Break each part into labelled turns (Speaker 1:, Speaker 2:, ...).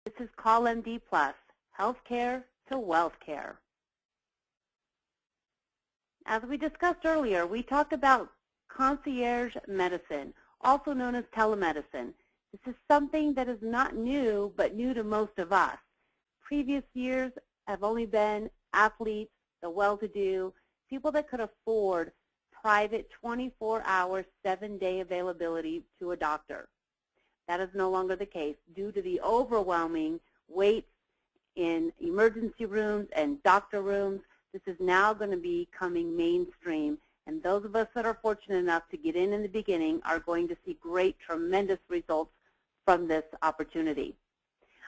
Speaker 1: This is CallMD Plus, Healthcare to Wealth Care. As we discussed earlier, we talked about concierge medicine, also known as telemedicine. This is something that is not new, but new to most of us. Previous years have only been athletes, the well-to-do, people that could afford private 24-hour, 7-day availability to a doctor. That is no longer the case due to the overwhelming waits in emergency rooms and doctor rooms. This is now going to be becoming mainstream, and those of us that are fortunate enough to get in the beginning are going to see great, tremendous results from this opportunity.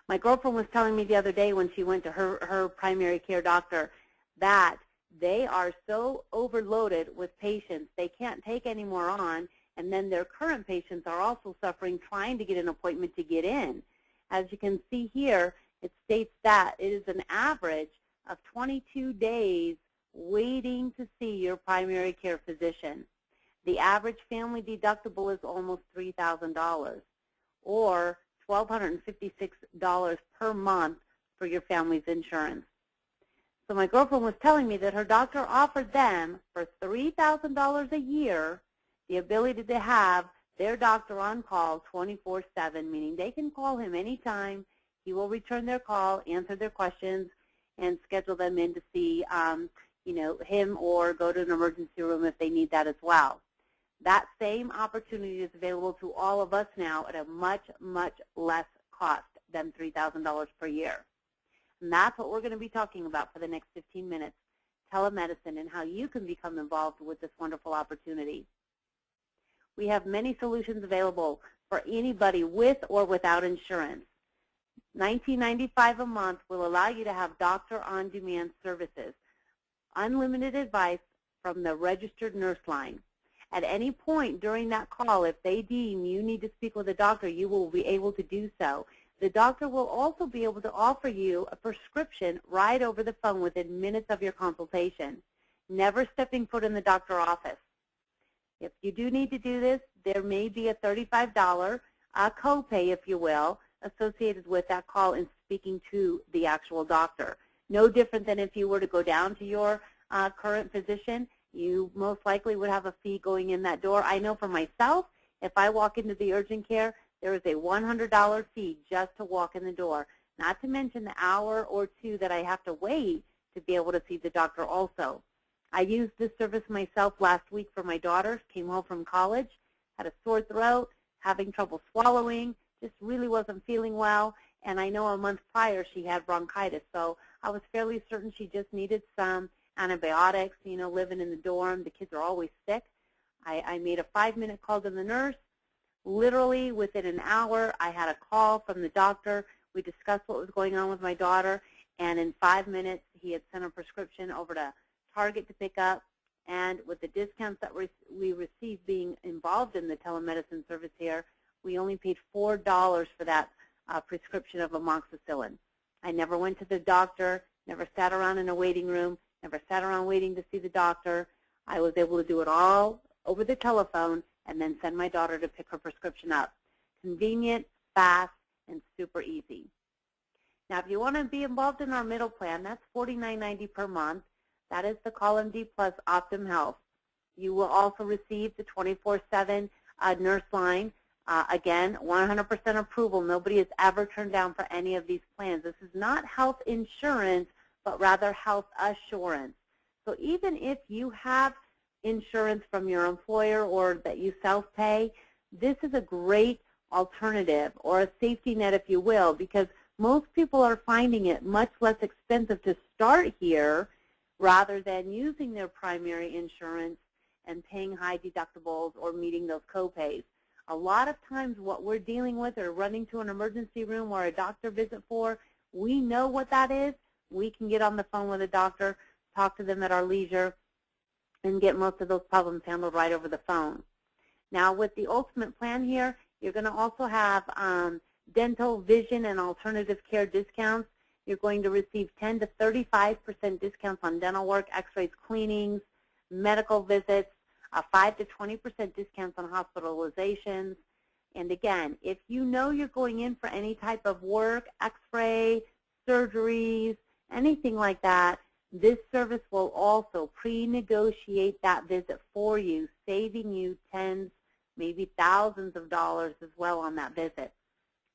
Speaker 1: My girlfriend was telling me the other day when she went to her primary care doctor that they are so overloaded with patients they can't take any more on, and then their current patients are also suffering trying to get an appointment to get in. As you can see here, it states that it is an average of 22 days waiting to see your primary care physician. The average family deductible is almost $3,000, or $1,256 per month for your family's insurance. So my girlfriend was telling me that her doctor offered them for $3,000 a year the ability to have their doctor on call 24/7, meaning they can call him anytime. He will return their call, answer their questions, and schedule them in to see him or go to an emergency room if they need that as well. That same opportunity is available to all of us now at a much, much less cost than $3,000 per year. And that's what we're going to be talking about for the next 15 minutes, telemedicine and how you can become involved with this wonderful opportunity. We have many solutions available for anybody with or without insurance. $19.95 a month will allow you to have doctor on-demand services, unlimited advice from the registered nurse line. At any point during that call, if they deem you need to speak with a doctor, you will be able to do so. The doctor will also be able to offer you a prescription right over the phone within minutes of your consultation, never stepping foot in the doctor's office. If you do need to do this, there may be a $35 copay, if you will, associated with that call and speaking to the actual doctor. No different than if you were to go down to your current physician. You most likely would have a fee going in that door. I know for myself, if I walk into the urgent care, there is a $100 fee just to walk in the door, not to mention the hour or two that I have to wait to be able to see the doctor also. I used this service myself last week for my daughter. Came home from college, had a sore throat, having trouble swallowing, just really wasn't feeling well, and I know a month prior she had bronchitis, so I was fairly certain she just needed some antibiotics, living in the dorm. The kids are always sick. I made a 5-minute call to the nurse. Literally within an hour, I had a call from the doctor. We discussed what was going on with my daughter, and in 5 minutes, he had sent a prescription over to Target to pick up, and with the discounts that we received being involved in the telemedicine service here, we only paid $4 for that prescription of amoxicillin. I never went to the doctor, never sat around in a waiting room, never sat around waiting to see the doctor. I was able to do it all over the telephone and then send my daughter to pick her prescription up. Convenient, fast, and super easy. Now, if you want to be involved in our middle plan, that's $49.90 per month. That is the CallMD Plus Optum Health. You will also receive the 24/7 nurse line. Again, 100% approval. Nobody has ever turned down for any of these plans. This is not health insurance, but rather health assurance. So even if you have insurance from your employer or that you self-pay, this is a great alternative or a safety net, if you will, because most people are finding it much less expensive to start here rather than using their primary insurance and paying high deductibles or meeting those copays. A lot of times what we're dealing with or running to an emergency room or a doctor visit for, we know what that is. We can get on the phone with a doctor, talk to them at our leisure, and get most of those problems handled right over the phone. Now with the ultimate plan here, you're going to also have dental, vision, and alternative care discounts. You're going to receive 10 to 35% discounts on dental work, x-rays, cleanings, medical visits, 5 to 20% discounts on hospitalizations, And again, if you know you're going in for any type of work, x-ray, surgeries, anything like that, this service will also pre-negotiate that visit for you, saving you tens, maybe thousands of dollars as well on that visit.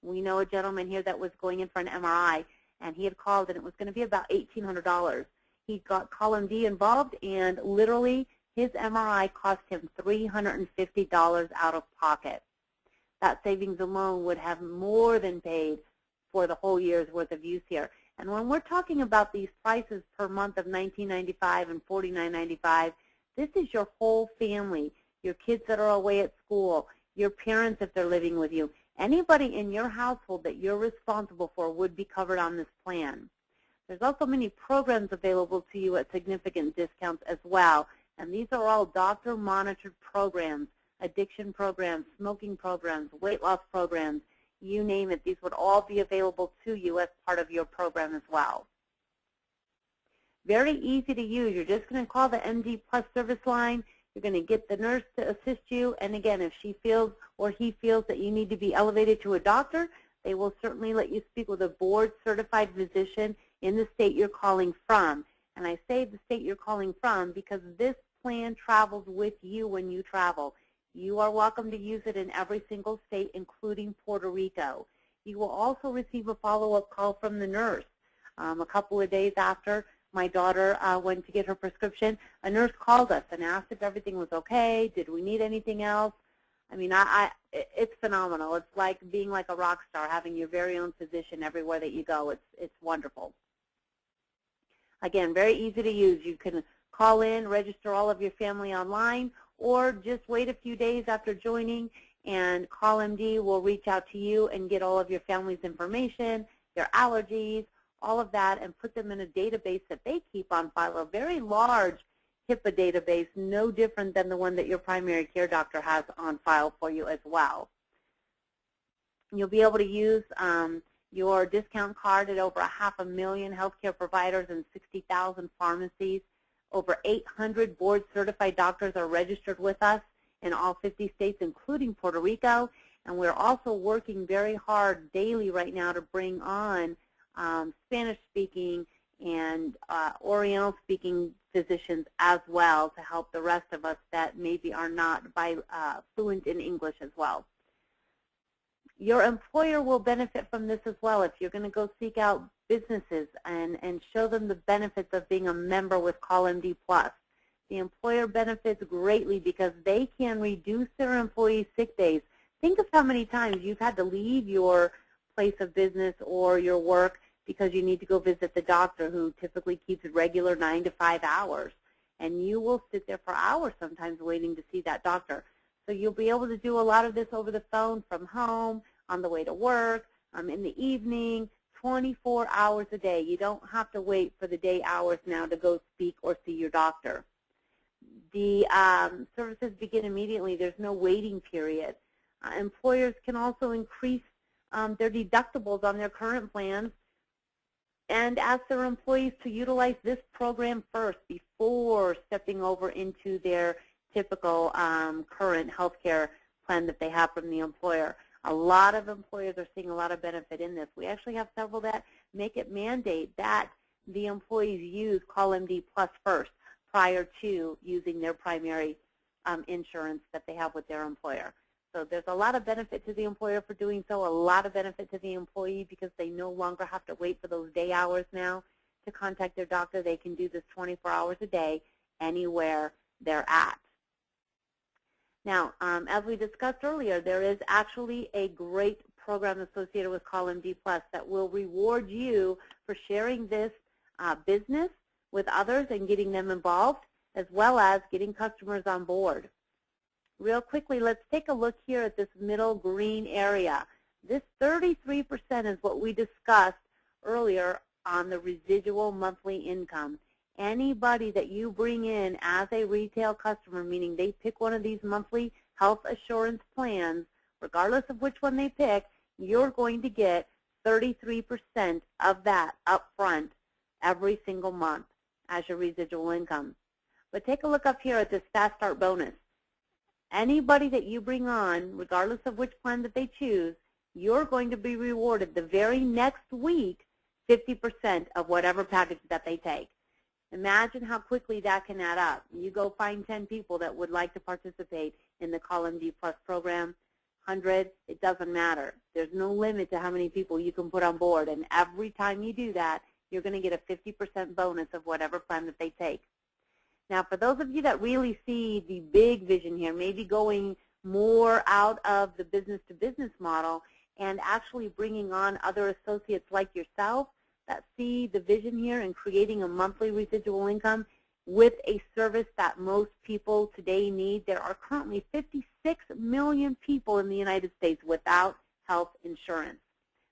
Speaker 1: We know a gentleman here that was going in for an MRI, and he had called, and it was going to be about $1,800. He got CallMD involved, and literally his MRI cost him $350 out of pocket. That savings alone would have more than paid for the whole year's worth of use here. And when we're talking about these prices per month of $19.95 and $49.95, this is your whole family, your kids that are away at school, your parents if they're living with you. Anybody in your household that you're responsible for would be covered on this plan. There's also many programs available to you at significant discounts as well, and these are all doctor-monitored programs, addiction programs, smoking programs, weight loss programs, you name it. These would all be available to you as part of your program as well. Very easy to use. You're just going to call the MD Plus service line. You're going to get the nurse to assist you. And again, if she feels or he feels that you need to be elevated to a doctor, they will certainly let you speak with a board-certified physician in the state you're calling from. And I say the state you're calling from because this plan travels with you when you travel. You are welcome to use it in every single state, including Puerto Rico. You will also receive a follow-up call from the nurse. A couple of days after my daughter went to get her prescription, a nurse called us and asked if everything was okay, did we need anything else. I mean, it's phenomenal. It's like being like a rock star, having your very own physician everywhere that you go. It's wonderful. Again, very easy to use. You can call in, register all of your family online, or just wait a few days after joining, and CallMD will reach out to you and get all of your family's information, their allergies, all of that, and put them in a database that they keep on file, a very large HIPAA database, no different than the one that your primary care doctor has on file for you as well. You'll be able to use your discount card at over 500,000 healthcare providers and 60,000 pharmacies. Over 800 board-certified doctors are registered with us in all 50 states, including Puerto Rico. And we're also working very hard daily right now to bring on Spanish-speaking and Oriental-speaking physicians as well to help the rest of us that maybe are not fluent in English as well. Your employer will benefit from this as well if you're going to go seek out businesses and show them the benefits of being a member with CallMD Plus. The employer benefits greatly because they can reduce their employees' sick days. Think of how many times you've had to leave your place of business or your work because you need to go visit the doctor who typically keeps regular 9 to 5 hours. And you will sit there for hours sometimes waiting to see that doctor. So you'll be able to do a lot of this over the phone from home, on the way to work, in the evening, 24 hours a day. You don't have to wait for the day hours now to go speak or see your doctor. The services begin immediately. There's no waiting period. Employers can also increase their deductibles on their current plans and ask their employees to utilize this program first before stepping over into their typical current health care plan that they have from the employer. A lot of employers are seeing a lot of benefit in this. We actually have several that make it mandate that the employees use CallMD Plus first prior to using their primary insurance that they have with their employer. So there's a lot of benefit to the employer for doing so, a lot of benefit to the employee because they no longer have to wait for those day hours now to contact their doctor. They can do this 24 hours a day anywhere they're at. Now, as we discussed earlier, there is actually a great program associated with CallMD Plus that will reward you for sharing this business with others and getting them involved, as well as getting customers on board. Real quickly, let's take a look here at this middle green area. This 33% is what we discussed earlier on the residual monthly income. Anybody that you bring in as a retail customer, meaning they pick one of these monthly health assurance plans, regardless of which one they pick, you're going to get 33% of that up front every single month as your residual income. But take a look up here at this Fast Start bonus. Anybody that you bring on, regardless of which plan that they choose, you're going to be rewarded the very next week 50% of whatever package that they take. Imagine how quickly that can add up. You go find 10 people that would like to participate in the CallMD Plus program, 100, it doesn't matter. There's no limit to how many people you can put on board, and every time you do that, you're going to get a 50% bonus of whatever plan that they take. Now, for those of you that really see the big vision here, maybe going more out of the business-to-business model and actually bringing on other associates like yourself that see the vision here and creating a monthly residual income with a service that most people today need. There are currently 56 million people in the United States without health insurance.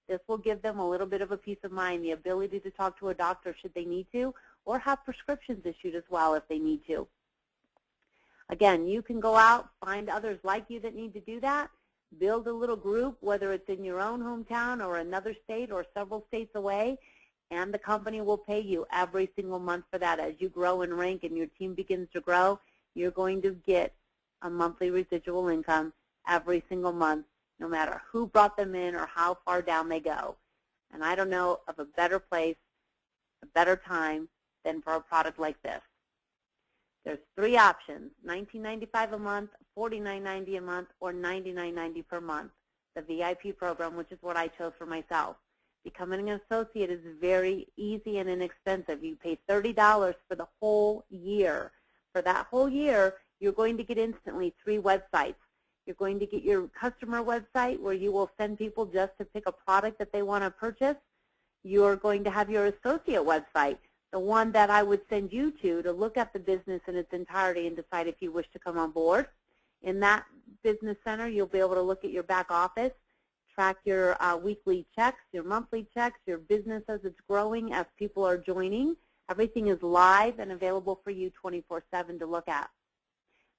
Speaker 1: This will give them a little bit of a peace of mind, the ability to talk to a doctor should they need to, or have prescriptions issued as well if they need to. Again, you can go out, find others like you that need to do that, build a little group, whether it's in your own hometown or another state or several states away, and the company will pay you every single month for that. As you grow in rank and your team begins to grow, you're going to get a monthly residual income every single month, no matter who brought them in or how far down they go. And I don't know of a better place, a better time than for a product like this. There's three options, $19.95 a month, $49.90 a month, or $99.90 per month. The VIP program, which is what I chose for myself. Becoming an associate is very easy and inexpensive. You pay $30 for the whole year. For that whole year, you're going to get instantly 3 websites. You're going to get your customer website where you will send people just to pick a product that they want to purchase. You're going to have your associate website, the one that I would send you to look at the business in its entirety and decide if you wish to come on board. In that business center, you'll be able to look at your back office, track your weekly checks, your monthly checks, your business as it's growing, as people are joining. Everything is live and available for you 24/7 to look at.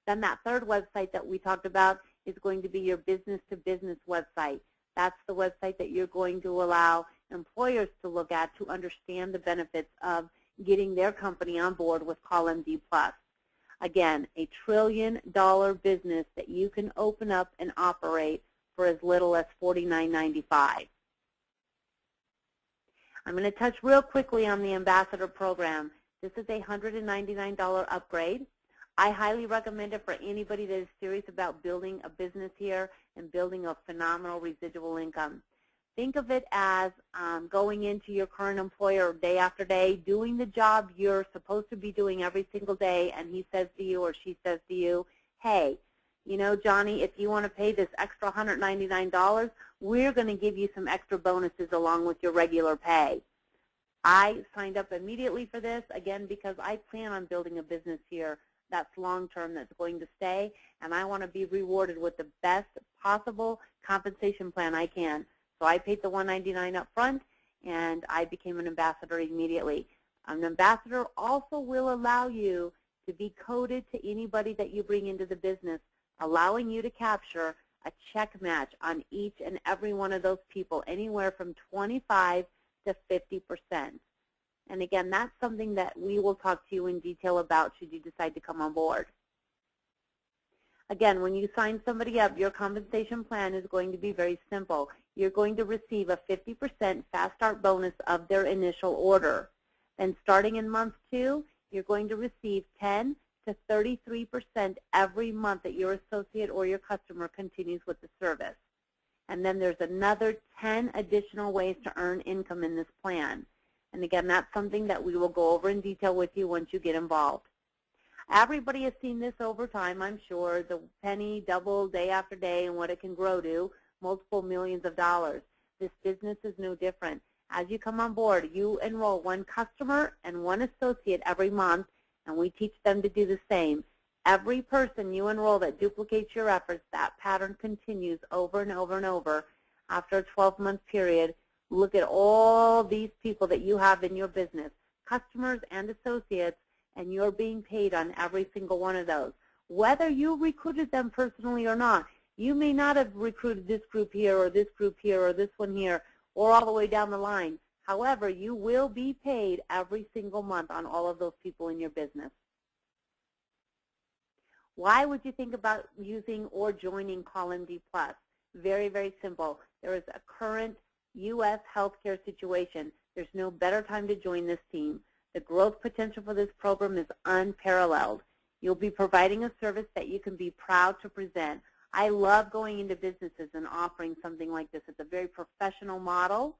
Speaker 1: Then that third website that we talked about is going to be your business-to-business website. That's the website that you're going to allow employers to look at to understand the benefits of getting their company on board with CallMD Plus. Again, a $1 trillion business that you can open up and operate for as little as $49.95. I'm going to touch real quickly on the Ambassador Program. This is a $199 upgrade. I highly recommend it for anybody that is serious about building a business here and building a phenomenal residual income. Think of it as going into your current employer day after day, doing the job you're supposed to be doing every single day, and he says to you or she says to you, hey, you know, Johnny, if you want to pay this extra $199, we're going to give you some extra bonuses along with your regular pay. I signed up immediately for this, again, because I plan on building a business here that's long-term, that's going to stay, and I want to be rewarded with the best possible compensation plan I can. So I paid the $199 up front, and I became an ambassador immediately. An ambassador also will allow you to be coded to anybody that you bring into the business, allowing you to capture a check match on each and every one of those people, anywhere from 25 to 50%. And again, that's something that we will talk to you in detail about should you decide to come on board. Again, when you sign somebody up, your compensation plan is going to be very simple. You're going to receive a 50% fast start bonus of their initial order. Then starting in month 2, you're going to receive 10 to 33% every month that your associate or your customer continues with the service. And then there's another 10 additional ways to earn income in this plan. And again, that's something that we will go over in detail with you once you get involved. Everybody has seen this over time, I'm sure, the penny double day after day and what it can grow to, multiple millions of dollars. This business is no different. As you come on board, you enroll one customer and one associate every month, and we teach them to do the same. Every person you enroll that duplicates your efforts, that pattern continues over and over and over. After a 12-month period, look at all these people that you have in your business, customers and associates, and you're being paid on every single one of those. Whether you recruited them personally or not, you may not have recruited this group here or this group here or this one here or all the way down the line. However, you will be paid every single month on all of those people in your business. Why would you think about using or joining CallMD Plus? Very, very simple. There is a current U.S. healthcare situation. There's no better time to join this team. The growth potential for this program is unparalleled. You'll be providing a service that you can be proud to present. I love going into businesses and offering something like this. It's a very professional model.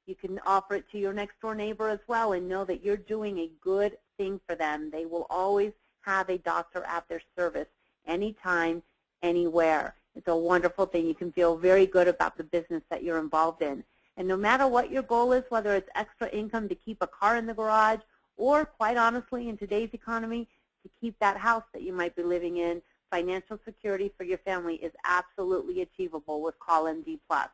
Speaker 1: You can offer it to your next door neighbor as well and know that you're doing a good thing for them. They will always have a doctor at their service anytime, anywhere. It's a wonderful thing. You can feel very good about the business that you're involved in. And no matter what your goal is, whether it's extra income to keep a car in the garage or, quite honestly, in today's economy, to keep that house that you might be living in, financial security for your family is absolutely achievable with CallMD Plus.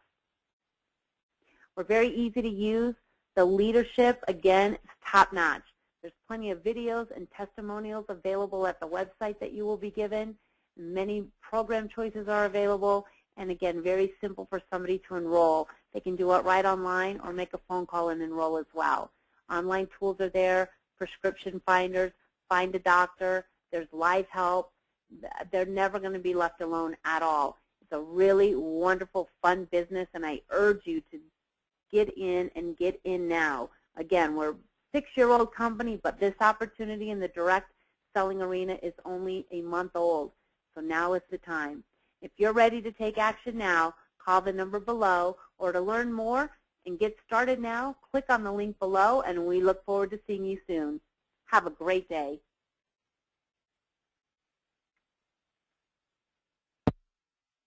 Speaker 1: We're very easy to use. The leadership, again, is top-notch. There's plenty of videos and testimonials available at the website that you will be given. Many program choices are available, and again, very simple for somebody to enroll. They can do it right online or make a phone call and enroll as well. Online tools are there, prescription finders, find a doctor, there's live help. They're never going to be left alone at all. It's a really wonderful, fun business, and I urge you to get in and get in now. Again, we're a 6-year-old company, but this opportunity in the direct selling arena is only a month old. So now is the time. If you're ready to take action now, call the number below, or to learn more and get started now, click on the link below, and we look forward to seeing you soon. Have a great day.